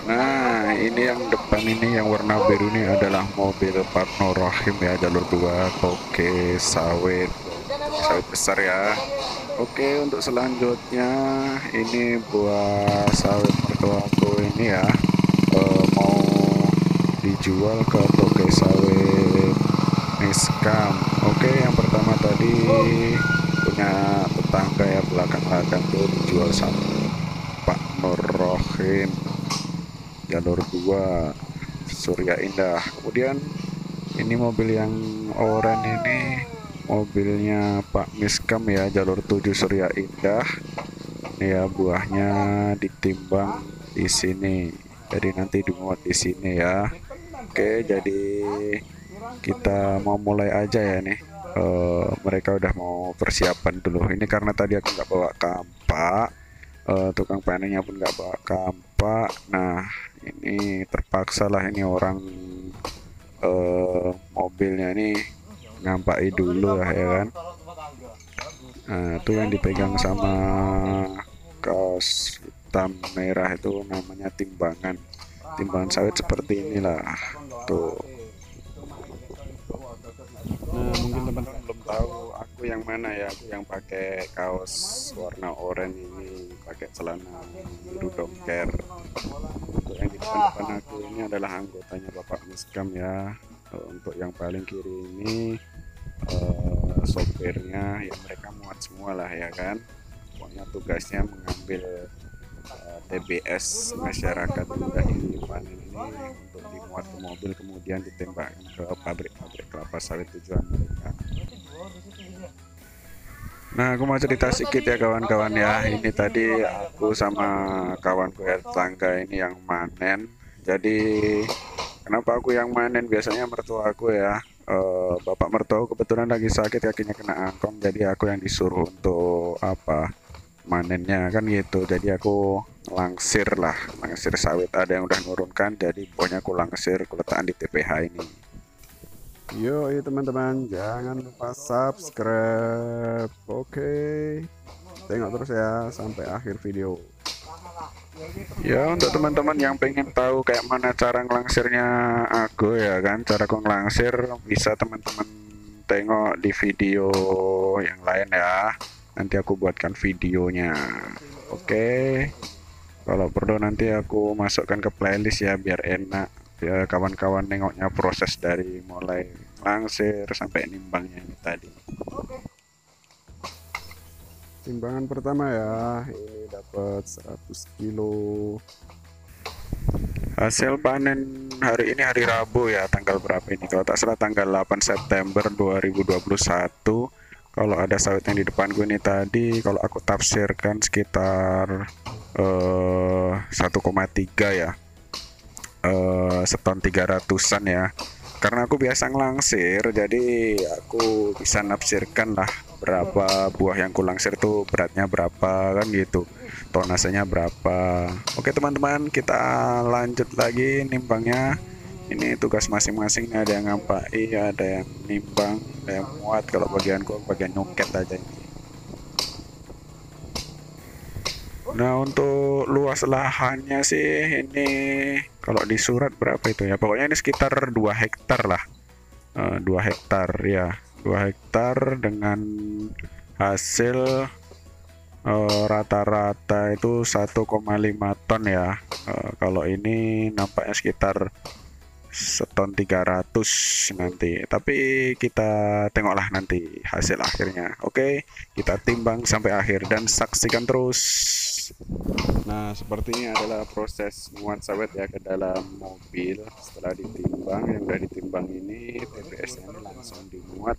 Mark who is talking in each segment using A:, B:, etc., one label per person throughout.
A: Nah, ini yang depan ini yang warna biru ini adalah mobil Parno Rohim ya, jalur 2 toke sawit. Sawit besar ya. Oke, untuk selanjutnya ini buah sawit mertuaku ini ya, mau dijual ke toke sawit Niskam. Oke, yang pertama tadi punya tetangga ya belakang ladang tuh dijual sama Pak Nur Rohim, jalur 2 Surya Indah. Kemudian ini mobil yang oranye ini mobilnya Pak Miskam ya, jalur 7 Surya Indah. Ini ya buahnya ditimbang di sini. Jadi nanti dimuat di sini ya. Oke, jadi kita mau mulai aja ya nih. Mereka udah mau persiapan dulu. Ini karena tadi aku nggak bawa kampak, tukang panennya pun nggak bawa kampak. Nah, ini terpaksa lah ini orang mobilnya ini ngampai dulu lah ya kan. Nah, itu yang dipegang sama kaos hitam merah itu namanya timbangan. Timbangan sawit seperti inilah. Tuh. Nah, mungkin teman-teman belum tahu aku yang mana ya. Aku yang pakai kaos warna oranye ini, pakai celana biru domker. Untuk yang di depan-depan aku ini adalah anggotanya Bapak Miskam ya. Untuk yang paling kiri ini sopirnya ya, mereka muat semua lah ya kan. Pokoknya tugasnya mengambil TBS masyarakat yang sudah dipanen ini untuk dimuat ke mobil kemudian ditembakkan ke pabrik-pabrik kelapa sawit tujuan mereka. Nah, aku mau cerita sedikit ya kawan-kawan ya. Ini tadi aku sama kawanku ya tetangga ini yang manen. Jadi kenapa aku yang manen? Biasanya mertua aku ya. Bapak mertua kebetulan lagi sakit, kakinya kena angkong. Jadi aku yang disuruh untuk apa? Manennya kan gitu. Jadi aku langsir lah, langsir sawit. Ada yang udah nurunkan, jadi pokoknya aku langsir, aku letakkan di TPH ini. Yo, teman-teman, jangan lupa subscribe. Oke, tengok terus ya sampai akhir video. Ya, untuk teman-teman yang pengen tahu kayak mana cara ngelangsirnya aku ya kan, cara aku ngelangsir bisa teman-teman tengok di video yang lain ya. Nanti aku buatkan videonya. Oke. Kalau perlu nanti aku masukkan ke playlist ya biar enak. Ya kawan-kawan nengoknya proses dari mulai langsir sampai nimbangnya ini tadi. Timbangan pertama ya, ini dapat 100 kilo. Hasil panen hari ini hari Rabu ya, tanggal berapa ini? Kalau tak salah tanggal 8 September 2021. Kalau ada sawit yang di depanku ini tadi, kalau aku tafsirkan sekitar 1,3 ya. Seton 300-an ya. Karena aku biasa ngelangsir, jadi aku bisa nafsirkan lah berapa buah yang kulangsir tuh beratnya berapa kan gitu, tonasenya berapa. Oke teman-teman, kita lanjut lagi nimbangnya. Ini tugas masing-masing, ada yang ngampai, ada yang nimbang, ada yang muat. Kalau bagianku bagian nyuket aja ini. Nah, untuk luas lahannya sih ini kalau di surat berapa itu ya? Pokoknya ini sekitar 2 hektar lah. 2 hektar ya. 2 hektar dengan hasil rata-rata itu 1,5 ton ya. Kalau ini nampaknya sekitar seton 300 nanti. Tapi kita tengoklah nanti hasil akhirnya. Oke, kita timbang sampai akhir dan saksikan terus. Nah, seperti ini adalah proses muat sawit ya ke dalam mobil. Setelah ditimbang, yang sudah ditimbang ini TBS-nya ini langsung dimuat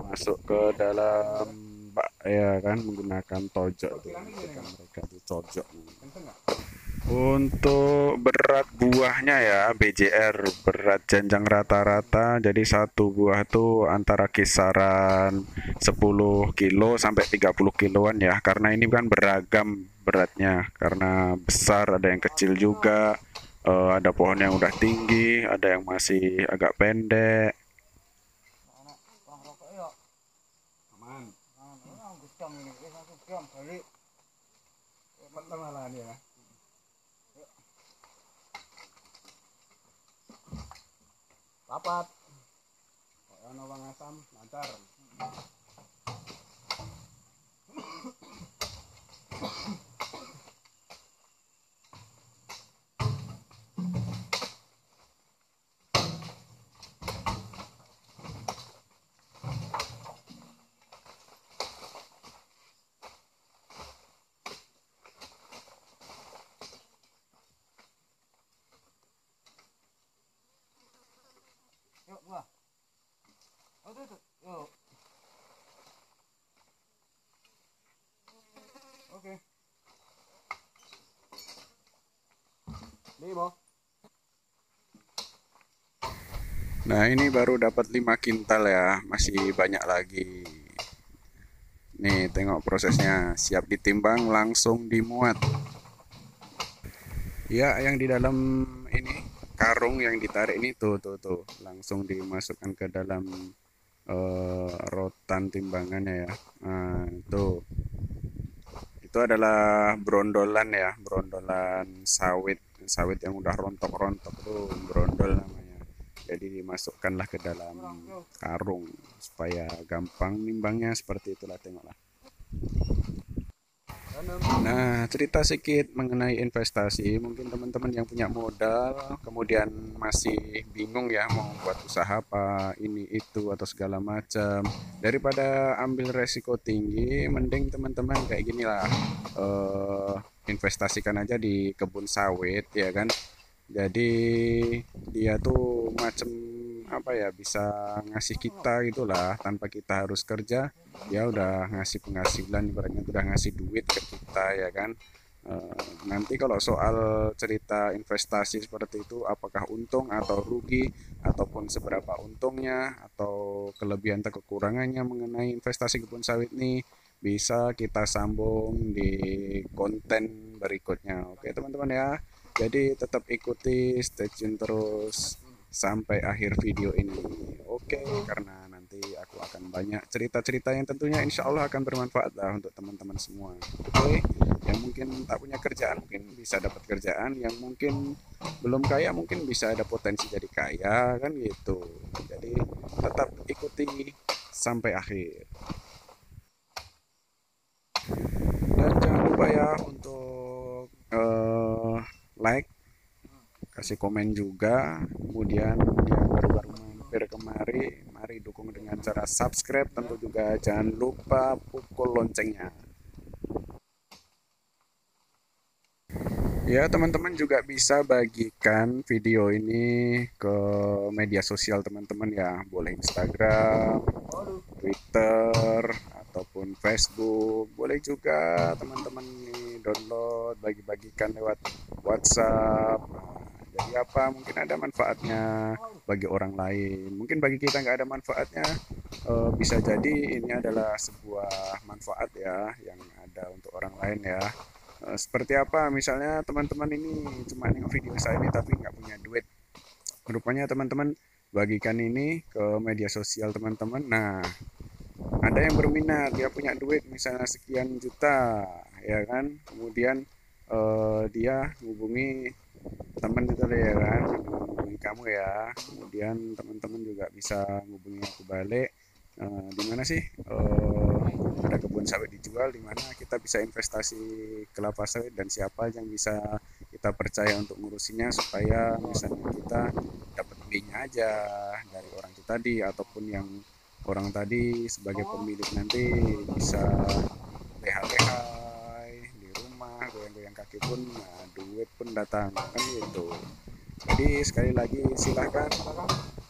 A: masuk ke dalam bak ya kan, menggunakan tojok itu kan, mereka itu tojok. Untuk berat buahnya ya BJR, berat janjang rata-rata, jadi satu buah tuh antara kisaran 10 kilo sampai 30 kiloan ya, karena ini kan beragam beratnya, karena besar ada yang kecil juga. Ada pohon yang udah tinggi, ada yang masih agak pendek. Lapat. Ono Bang Asam lancar. Yuk, gua. Oh, tuh. Yuk. Oke. Limo. Nah, ini baru dapat 5 kintal ya, masih banyak lagi. Nih, tengok prosesnya. Siap ditimbang, langsung dimuat. Ya, yang di dalam ini karung yang ditarik ini tuh, langsung dimasukkan ke dalam rotan timbangannya ya. Nah, tuh. Itu adalah brondolan ya, brondolan sawit, sawit yang udah rontok-rontok tuh, brondol namanya. Jadi dimasukkanlah ke dalam karung supaya gampang nimbangnya, seperti itulah, tengoklah. Nah, cerita sedikit mengenai investasi. Mungkin teman-teman yang punya modal, kemudian masih bingung ya mau buat usaha apa, ini itu atau segala macam. Daripada ambil resiko tinggi, mending teman-teman kayak gini lah. eh, Investasikan aja di kebun sawit ya kan. Jadi dia tuh macam apa ya, bisa ngasih kita gitulah tanpa kita harus kerja. Dia udah ngasih penghasilan, ibaratnya udah ngasih duit ke kita ya kan. Nanti kalau soal cerita investasi seperti itu, apakah untung atau rugi, ataupun seberapa untungnya atau kelebihan atau kekurangannya mengenai investasi kebun sawit ini, bisa kita sambung di konten berikutnya. Oke teman-teman ya, jadi tetap ikuti, stay tune terus sampai akhir video ini. Oke, karena nanti aku akan banyak cerita-cerita yang tentunya insya Allah akan bermanfaat lah untuk teman-teman semua. Oke, yang mungkin tak punya kerjaan mungkin bisa dapat kerjaan, yang mungkin belum kaya mungkin bisa ada potensi jadi kaya kan gitu. Jadi tetap ikuti sampai akhir. Dan jangan lupa ya untuk like, kasih komen juga. Kemudian yang baru-baru mampir kemari, mari dukung dengan cara subscribe. Tentu juga jangan lupa pukul loncengnya. Ya, teman-teman juga bisa bagikan video ini ke media sosial teman-teman ya. Boleh Instagram, Twitter, ataupun Facebook. Boleh juga teman-teman nih download, bagi-bagikan lewat WhatsApp. Jadi apa, mungkin ada manfaatnya bagi orang lain. Mungkin bagi kita nggak ada manfaatnya, bisa jadi ini adalah sebuah manfaat ya yang ada untuk orang lain ya. Seperti apa, misalnya teman-teman ini cuma nengok video saya ini tapi nggak punya duit. Rupanya teman-teman bagikan ini ke media sosial teman-teman. Nah, ada yang berminat, dia punya duit misalnya sekian juta, ya kan? Kemudian dia hubungi teman itu deh ya kan, hubungi kamu ya. Kemudian teman-teman juga bisa hubungi aku balik. Di mana sih ada kebun sawit dijual, di mana kita bisa investasi kelapa sawit, dan siapa yang bisa kita percaya untuk ngurusinya supaya misalnya kita dapat belinya aja dari orang itu tadi, ataupun yang orang tadi sebagai pemilik nanti bisa lehai-lehai di rumah, goyang-goyang kaki pun, nah, duit pun datang kan gitu. Jadi sekali lagi silahkan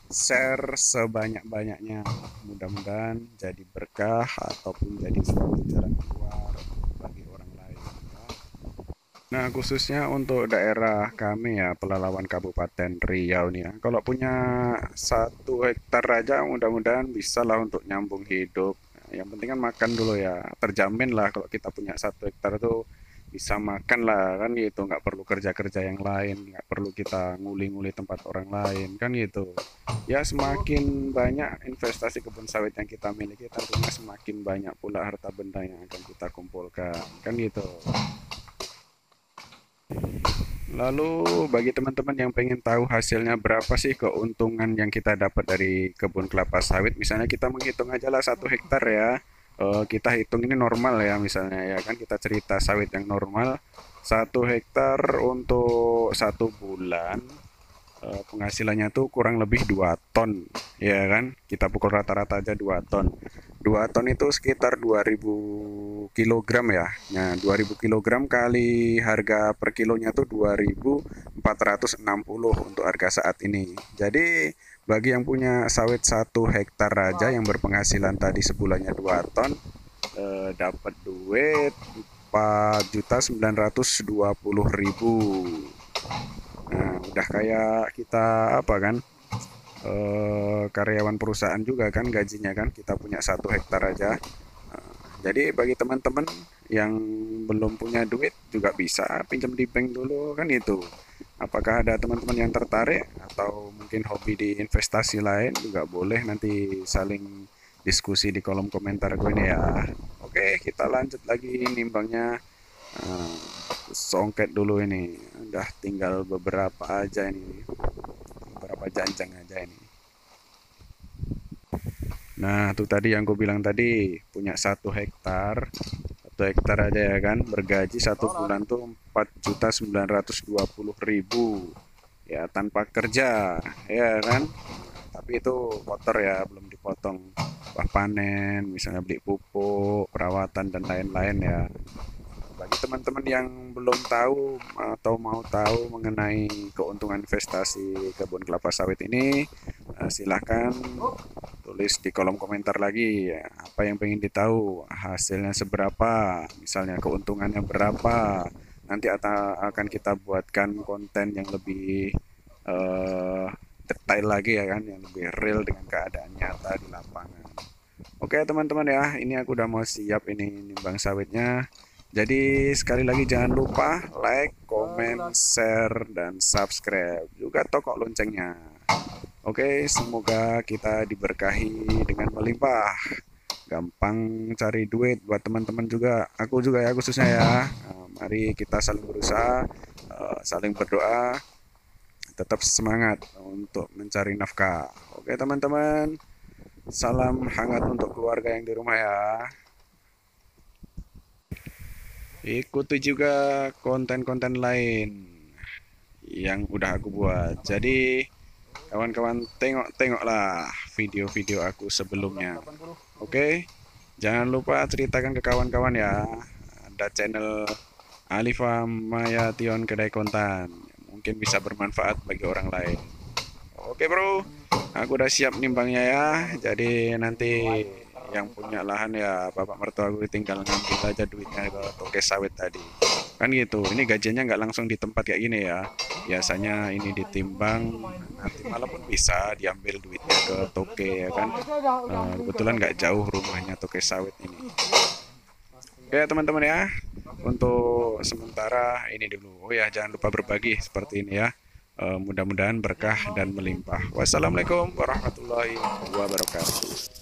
A: share sebanyak-banyaknya, mudah-mudahan jadi berkah ataupun jadi suatu jalan keluar bagi orang lain ya. Nah, khususnya untuk daerah kami ya, Pelalawan Kabupaten Riau nih ya. Kalau punya 1 hektar aja, mudah-mudahan bisa lah untuk nyambung hidup. Yang penting kan makan dulu ya. Terjamin lah kalau kita punya 1 hektar tuh bisa makan lah kan gitu. Nggak perlu kerja-kerja yang lain, nggak perlu kita nguli-nguli tempat orang lain kan gitu. Ya semakin banyak investasi kebun sawit yang kita miliki, tentunya semakin banyak pula harta benda yang akan kita kumpulkan kan gitu. Lalu bagi teman-teman yang pengen tahu hasilnya berapa sih keuntungan yang kita dapat dari kebun kelapa sawit, misalnya kita menghitung aja lah 1 hektar ya. Kita hitung ini normal ya misalnya ya kan, kita cerita sawit yang normal 1 hektar untuk 1 bulan. Penghasilannya tuh kurang lebih 2 ton ya kan, kita pukul rata-rata aja 2 ton. 2 ton itu sekitar 2000 kilogram ya. Nah 2000 kilogram kali harga per kilonya tuh 2460 untuk harga saat ini. Jadi bagi yang punya sawit 1 hektar aja yang berpenghasilan tadi sebulannya 2 ton, dapat duit 4.920.000. Nah, udah kayak kita apa kan? Karyawan perusahaan juga kan gajinya kan, kita punya 1 hektar aja. Jadi bagi teman-teman yang belum punya duit juga bisa pinjam di bank dulu kan itu. Apakah ada teman-teman yang tertarik atau mungkin hobi di investasi lain, juga boleh nanti saling diskusi di kolom komentar gue ini ya. Oke, kita lanjut lagi nimbangnya. Eh, Songket dulu ini. Udah tinggal beberapa aja ini. Beberapa janjang aja ini. Nah, itu tadi yang gue bilang tadi, punya 1 hektar. 1 hektar aja ya kan, bergaji 1 bulan tuh 4.920.000 ya tanpa kerja ya kan. Tapi itu kotor ya, belum dipotong panen, misalnya beli pupuk, perawatan dan lain-lain ya. Bagi teman-teman yang belum tahu atau mau tahu mengenai keuntungan investasi kebun kelapa sawit ini, silahkan tulis di kolom komentar lagi ya, apa yang pengen ditahu, hasilnya seberapa, misalnya keuntungannya berapa. Nanti akan kita buatkan konten yang lebih eh, detail lagi ya kan, yang lebih real dengan keadaan nyata di lapangan. Oke teman-teman ya, ini aku udah mau siap ini nimbang sawitnya. Jadi sekali lagi jangan lupa like, komen, share, dan subscribe. Juga tokok loncengnya. Oke, semoga kita diberkahi dengan melimpah. Gampang cari duit buat teman-teman juga. Aku juga ya khususnya ya. Mari kita saling berusaha, saling berdoa, tetap semangat untuk mencari nafkah. Oke teman-teman, salam hangat untuk keluarga yang di rumah ya. Ikuti juga konten-konten lain yang udah aku buat. Jadi kawan-kawan tengoklah video-video aku sebelumnya. Oke? Jangan lupa ceritakan ke kawan-kawan ya. Ada channel Alifa Maya Tion Kedai Kontan. Mungkin bisa bermanfaat bagi orang lain. Oke bro, aku udah siap nimbangnya ya. Jadi nanti yang punya lahan ya bapak mertua gue tinggal ngambil aja duitnya ke toke sawit tadi. Kan gitu, ini gajinya nggak langsung di tempat kayak gini ya. Biasanya ini ditimbang, nanti malam pun bisa diambil duitnya ke toke ya kan. Kebetulan nggak jauh rumahnya toke sawit ini. Oke teman-teman ya, untuk sementara ini dulu. Oh ya, jangan lupa berbagi seperti ini ya. Mudah-mudahan berkah dan melimpah. Wassalamualaikum warahmatullahi wabarakatuh.